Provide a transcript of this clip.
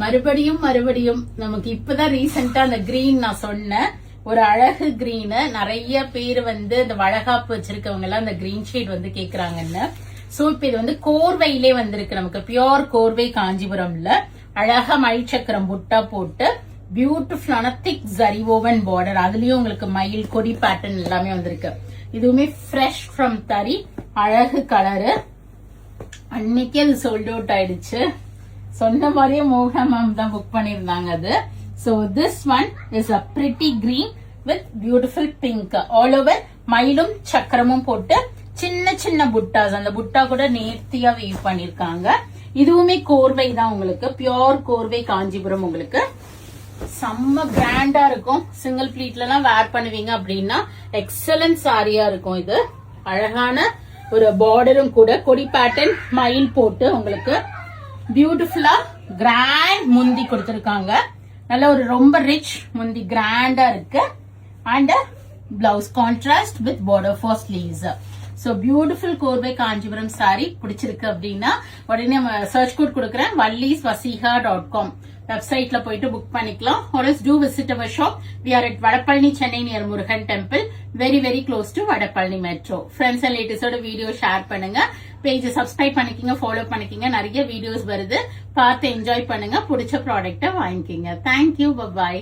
மறுபடியும் நமக்கு இப்பதான் ரீசெண்டா அந்த கிரீன் நான் சொன்னேன், ஒரு அழகு கிரீன். நிறைய பேர் இந்த வளகாப்பு வச்சிருக்கவங்க எல்லாம் அந்த கிரீன் ஷேட் கேக்குறாங்கன்னு. சோ இப்ப இது கோர்வையிலே வந்திருக்கு, நமக்கு பியோர் கோர்வை காஞ்சிபுரம்ல அழகா மயில் சக்கரம் புட்டா போட்டு பியூட்டிஃபுல்லான திக் ஜரி ஓவன் பார்டர், அதுலயும் உங்களுக்கு மயில் கொடி பேட்டர்ன் எல்லாமே வந்திருக்கு. இதுவுமே ஃப்ரெஷ் ஃப்ரம் தரி, அழகு கலரு. அன்னைக்கே அது சோல்ட் அவுட் ஆயிடுச்சு. சொன்ன மாதிரியே மோகனா மேம் தான் புக் பண்ணிருந்தாங்க அது. So this one is a pretty green with beautiful pink. All over மயிலும் சக்கரமும் போட்டு சின்ன சின்ன புட்டாஸ், அந்த புட்டா கூட நேர்த்தியா வீவ் பண்ணிருக்காங்க. இதுவுமே கோர்வை தான், உங்களுக்கு பியோர் கோர்வை காஞ்சிபுரம். உங்களுக்கு செம்ம பிராண்டா இருக்கும். சிங்கிள் பிளீட்ல எல்லாம் வேர் பண்ணுவீங்க அப்படின்னா எக்ஸலன்ட் சாரியா இருக்கும். இது அழகான ஒரு பார்டரும் கூட, கொடி பேட்டர்ன் மயில் போட்டு உங்களுக்கு பியூட்டிஃபுல்லா கிராண்ட் முந்தி கொடுத்திருக்காங்க. நல்ல ஒரு ரொம்ப ரிச் முந்தி கிராண்டா இருக்கு. And blouse contrast with border for sleeves. So beautiful கோர்வை காஞ்சிபுரம் சாரி பிடிச்சிருக்கு அப்படின்னா உடனே சர்ச் கோட் கொடுக்குறேன், wallisvasiha.com வெப்சைட்ல போயிட்டு புக் பண்ணிக்கலாம். or else do visit our shop. We are at Vadapalani, Chennai, near Murugan temple, very close to Vadapalani metro. Friends and ரிலேட்டிவ்ஸோட video share பண்ணுங்க, பேஜ் சப்ஸ்கிரைப் பண்ணிக்கங்க, ஃபாலோ பண்ணிக்கங்க. நிறைய வீடியோஸ் வருது, பார்த்து என்ஜாய் பண்ணுங்க. பிடிச்ச ப்ராடக்ட்டை வாங்கிக்கங்க. Thank you, by.